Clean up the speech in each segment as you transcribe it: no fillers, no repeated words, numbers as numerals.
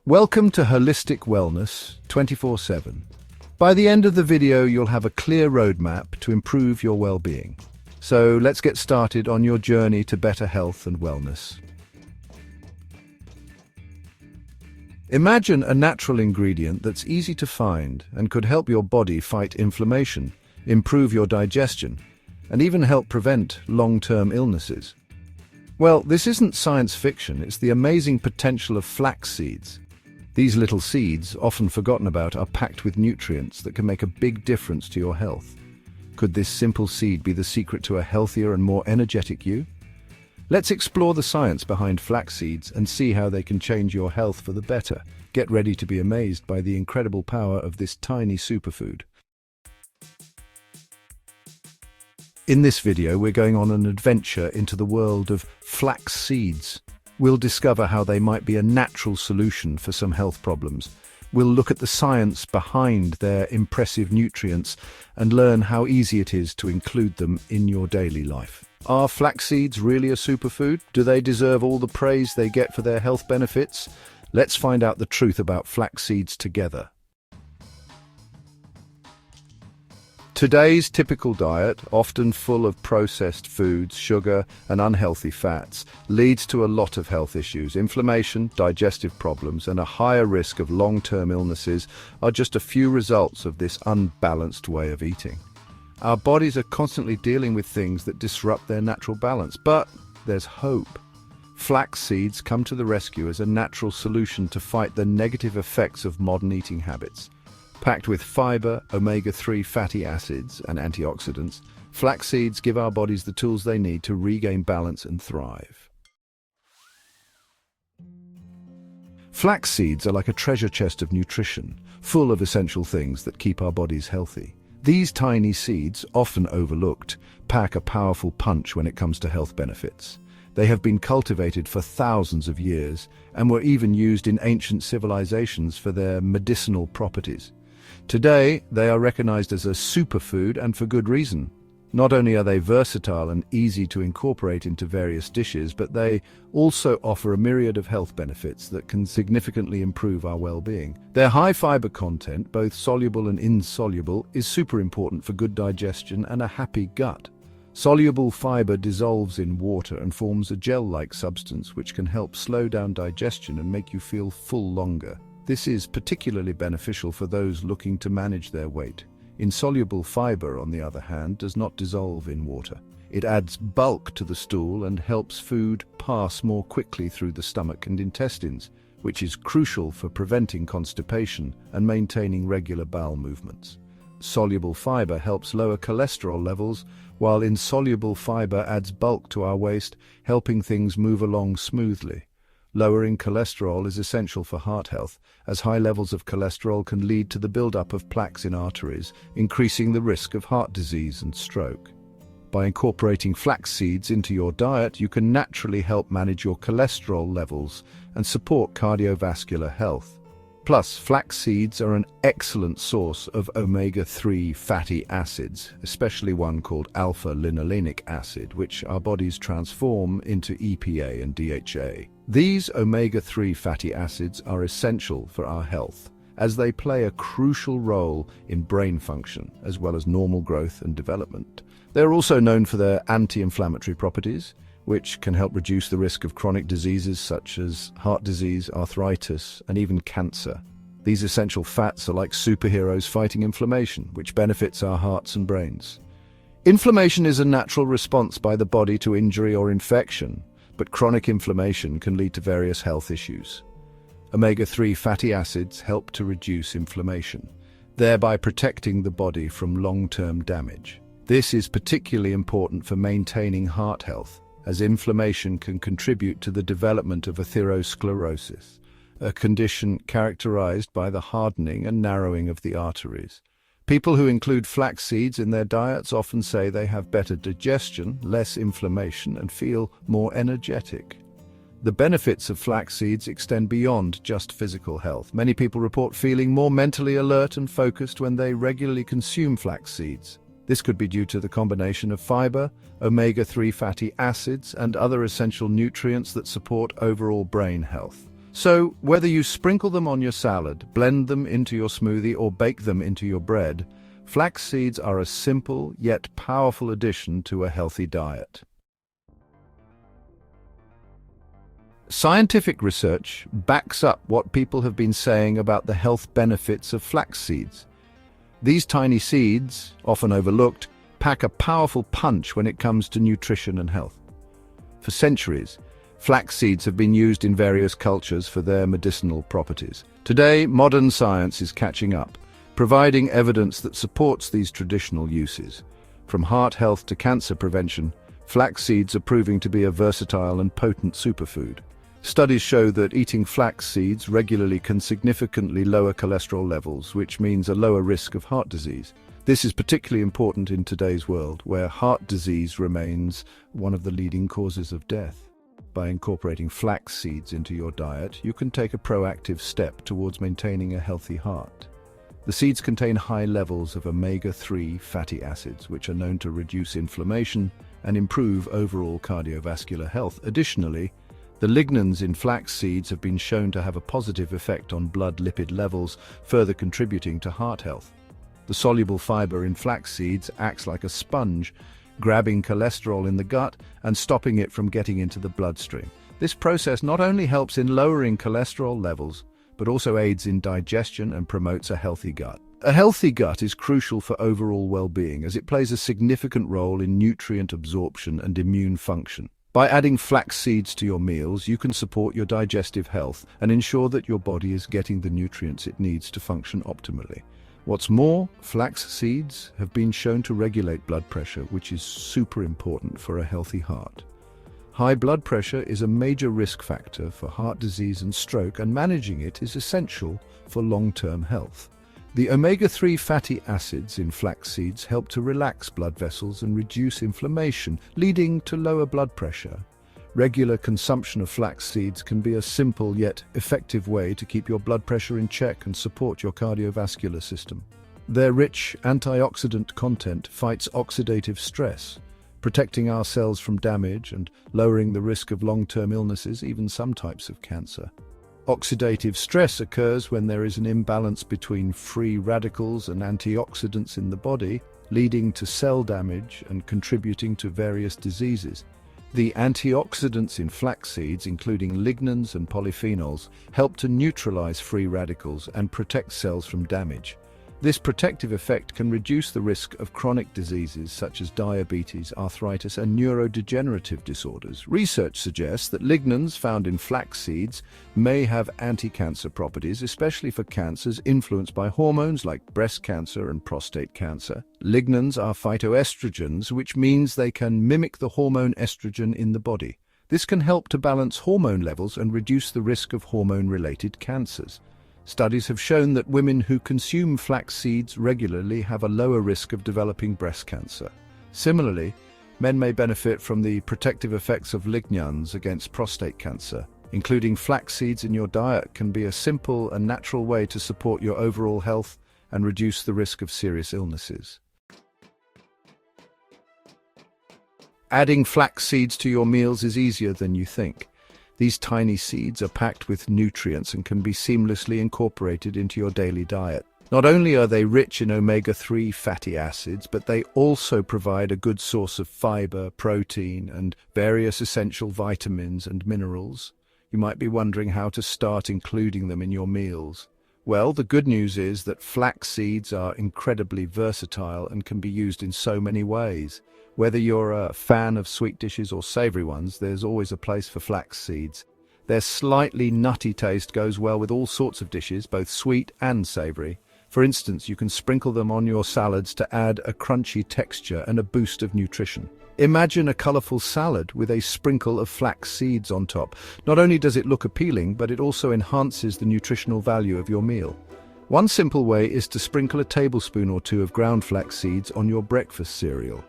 Welcome to Holistic Wellness 24/7. By the end of the video, you'll have a clear roadmap to improve your well-being. So let's get started on your journey to better health and wellness. Imagine a natural ingredient that's easy to find and could help your body fight inflammation, improve your digestion, and even help prevent long-term illnesses. Well, this isn't science fiction, it's the amazing potential of flax seeds. These little seeds, often forgotten about, are packed with nutrients that can make a big difference to your health. Could this simple seed be the secret to a healthier and more energetic you? Let's explore the science behind flax seeds and see how they can change your health for the better. Get ready to be amazed by the incredible power of this tiny superfood. In this video, we're going on an adventure into the world of flax seeds. We'll discover how they might be a natural solution for some health problems. We'll look at the science behind their impressive nutrients and learn how easy it is to include them in your daily life. Are flax seeds really a superfood? Do they deserve all the praise they get for their health benefits? Let's find out the truth about flax seeds together. Today's typical diet, often full of processed foods, sugar, and unhealthy fats, leads to a lot of health issues. Inflammation, digestive problems, and a higher risk of long-term illnesses are just a few results of this unbalanced way of eating. Our bodies are constantly dealing with things that disrupt their natural balance, but there's hope. Flax seeds come to the rescue as a natural solution to fight the negative effects of modern eating habits. Packed with fiber, omega-3 fatty acids, and antioxidants, flax seeds give our bodies the tools they need to regain balance and thrive. Flax seeds are like a treasure chest of nutrition, full of essential things that keep our bodies healthy. These tiny seeds, often overlooked, pack a powerful punch when it comes to health benefits. They have been cultivated for thousands of years and were even used in ancient civilizations for their medicinal properties. Today, they are recognized as a superfood, and for good reason. Not only are they versatile and easy to incorporate into various dishes, but they also offer a myriad of health benefits that can significantly improve our well-being. Their high fiber content, both soluble and insoluble, is super important for good digestion and a happy gut. Soluble fiber dissolves in water and forms a gel-like substance which can help slow down digestion and make you feel full longer. This is particularly beneficial for those looking to manage their weight. Insoluble fiber, on the other hand, does not dissolve in water. It adds bulk to the stool and helps food pass more quickly through the stomach and intestines, which is crucial for preventing constipation and maintaining regular bowel movements. Soluble fiber helps lower cholesterol levels, while insoluble fiber adds bulk to our waist, helping things move along smoothly. Lowering cholesterol is essential for heart health, as high levels of cholesterol can lead to the buildup of plaques in arteries, increasing the risk of heart disease and stroke. By incorporating flax seeds into your diet, you can naturally help manage your cholesterol levels and support cardiovascular health. Plus, flax seeds are an excellent source of omega-3 fatty acids, especially one called alpha-linolenic acid, which our bodies transform into EPA and DHA. These omega-3 fatty acids are essential for our health, as they play a crucial role in brain function, as well as normal growth and development. They're also known for their anti-inflammatory properties, which can help reduce the risk of chronic diseases such as heart disease, arthritis, and even cancer. These essential fats are like superheroes fighting inflammation, which benefits our hearts and brains. Inflammation is a natural response by the body to injury or infection, but chronic inflammation can lead to various health issues. Omega-3 fatty acids help to reduce inflammation, thereby protecting the body from long-term damage. This is particularly important for maintaining heart health, as inflammation can contribute to the development of atherosclerosis, a condition characterized by the hardening and narrowing of the arteries. People who include flax seeds in their diets often say they have better digestion, less inflammation, and feel more energetic. The benefits of flax seeds extend beyond just physical health. Many people report feeling more mentally alert and focused when they regularly consume flax seeds. This could be due to the combination of fiber, omega-3 fatty acids, and other essential nutrients that support overall brain health. So, whether you sprinkle them on your salad, blend them into your smoothie, or bake them into your bread, flax seeds are a simple yet powerful addition to a healthy diet. Scientific research backs up what people have been saying about the health benefits of flax seeds. These tiny seeds, often overlooked, pack a powerful punch when it comes to nutrition and health. For centuries, flax seeds have been used in various cultures for their medicinal properties. Today, modern science is catching up, providing evidence that supports these traditional uses. From heart health to cancer prevention, flax seeds are proving to be a versatile and potent superfood. Studies show that eating flax seeds regularly can significantly lower cholesterol levels, which means a lower risk of heart disease. This is particularly important in today's world, where heart disease remains one of the leading causes of death. By incorporating flax seeds into your diet, you can take a proactive step towards maintaining a healthy heart. The seeds contain high levels of omega-3 fatty acids, which are known to reduce inflammation and improve overall cardiovascular health. Additionally, the lignans in flax seeds have been shown to have a positive effect on blood lipid levels, further contributing to heart health. The soluble fiber in flax seeds acts like a sponge, grabbing cholesterol in the gut and stopping it from getting into the bloodstream. This process not only helps in lowering cholesterol levels, but also aids in digestion and promotes a healthy gut. A healthy gut is crucial for overall well-being, as it plays a significant role in nutrient absorption and immune function. By adding flax seeds to your meals, you can support your digestive health and ensure that your body is getting the nutrients it needs to function optimally. What's more, flax seeds have been shown to regulate blood pressure, which is super important for a healthy heart. High blood pressure is a major risk factor for heart disease and stroke, and managing it is essential for long-term health. The omega-3 fatty acids in flax seeds help to relax blood vessels and reduce inflammation, leading to lower blood pressure. Regular consumption of flax seeds can be a simple yet effective way to keep your blood pressure in check and support your cardiovascular system. Their rich antioxidant content fights oxidative stress, protecting our cells from damage and lowering the risk of long-term illnesses, even some types of cancer. Oxidative stress occurs when there is an imbalance between free radicals and antioxidants in the body, leading to cell damage and contributing to various diseases. The antioxidants in flax seeds, including lignans and polyphenols, help to neutralize free radicals and protect cells from damage. This protective effect can reduce the risk of chronic diseases such as diabetes, arthritis, and neurodegenerative disorders. Research suggests that lignans found in flax seeds may have anti-cancer properties, especially for cancers influenced by hormones like breast cancer and prostate cancer. Lignans are phytoestrogens, which means they can mimic the hormone estrogen in the body. This can help to balance hormone levels and reduce the risk of hormone-related cancers. Studies have shown that women who consume flax seeds regularly have a lower risk of developing breast cancer. Similarly, men may benefit from the protective effects of lignans against prostate cancer. Including flax seeds in your diet can be a simple and natural way to support your overall health and reduce the risk of serious illnesses. Adding flax seeds to your meals is easier than you think. These tiny seeds are packed with nutrients and can be seamlessly incorporated into your daily diet. Not only are they rich in omega-3 fatty acids, but they also provide a good source of fiber, protein, and various essential vitamins and minerals. You might be wondering how to start including them in your meals. Well, the good news is that flax seeds are incredibly versatile and can be used in so many ways. Whether you're a fan of sweet dishes or savory ones, there's always a place for flax seeds. Their slightly nutty taste goes well with all sorts of dishes, both sweet and savory. For instance, you can sprinkle them on your salads to add a crunchy texture and a boost of nutrition. Imagine a colorful salad with a sprinkle of flax seeds on top. Not only does it look appealing, but it also enhances the nutritional value of your meal. One simple way is to sprinkle a tablespoon or two of ground flax seeds on your breakfast cereal.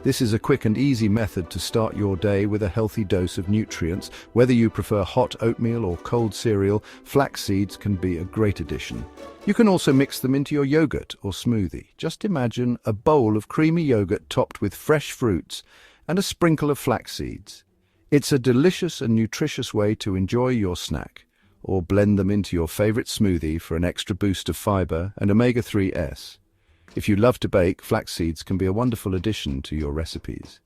This is a quick and easy method to start your day with a healthy dose of nutrients. Whether you prefer hot oatmeal or cold cereal, flax seeds can be a great addition. You can also mix them into your yogurt or smoothie. Just imagine a bowl of creamy yogurt topped with fresh fruits and a sprinkle of flax seeds. It's a delicious and nutritious way to enjoy your snack. or blend them into your favorite smoothie for an extra boost of fiber and omega-3s. If you love to bake, flax seeds can be a wonderful addition to your recipes.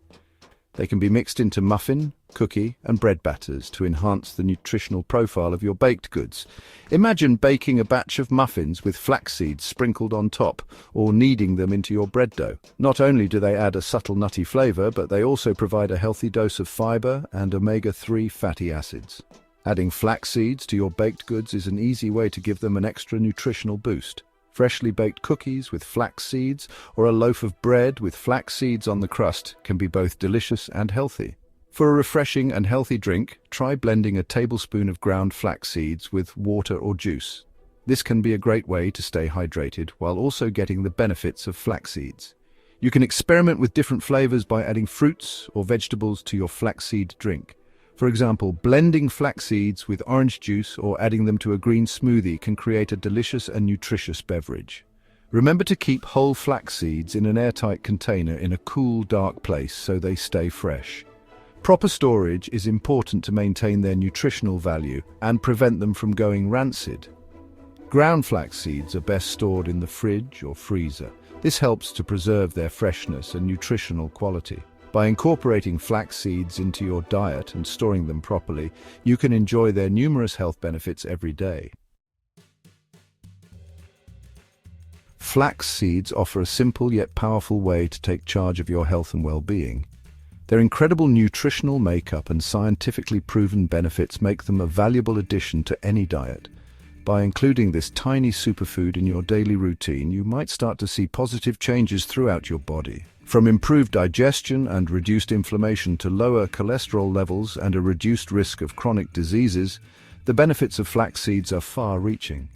They can be mixed into muffin, cookie, and bread batters to enhance the nutritional profile of your baked goods. Imagine baking a batch of muffins with flax seeds sprinkled on top, or kneading them into your bread dough. Not only do they add a subtle nutty flavor, but they also provide a healthy dose of fiber and omega-3 fatty acids. Adding flax seeds to your baked goods is an easy way to give them an extra nutritional boost. Freshly baked cookies with flax seeds or a loaf of bread with flax seeds on the crust can be both delicious and healthy. For a refreshing and healthy drink, try blending a tablespoon of ground flax seeds with water or juice. This can be a great way to stay hydrated while also getting the benefits of flax seeds. You can experiment with different flavors by adding fruits or vegetables to your flaxseed drink. For example, blending flax seeds with orange juice or adding them to a green smoothie can create a delicious and nutritious beverage. Remember to keep whole flax seeds in an airtight container in a cool, dark place so they stay fresh. Proper storage is important to maintain their nutritional value and prevent them from going rancid. Ground flax seeds are best stored in the fridge or freezer. This helps to preserve their freshness and nutritional quality. By incorporating flax seeds into your diet and storing them properly, you can enjoy their numerous health benefits every day. Flax seeds offer a simple yet powerful way to take charge of your health and well-being. Their incredible nutritional makeup and scientifically proven benefits make them a valuable addition to any diet. By including this tiny superfood in your daily routine, you might start to see positive changes throughout your body. From improved digestion and reduced inflammation to lower cholesterol levels and a reduced risk of chronic diseases, the benefits of flax seeds are far-reaching.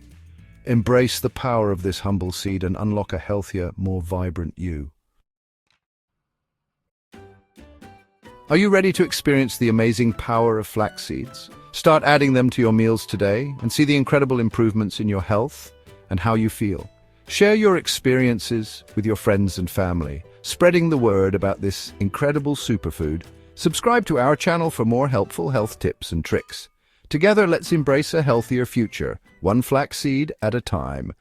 Embrace the power of this humble seed and unlock a healthier, more vibrant you. Are you ready to experience the amazing power of flax seeds? Start adding them to your meals today and see the incredible improvements in your health and how you feel. Share your experiences with your friends and family, spreading the word about this incredible superfood. Subscribe to our channel for more helpful health tips and tricks. Together, let's embrace a healthier future, one flax seed at a time.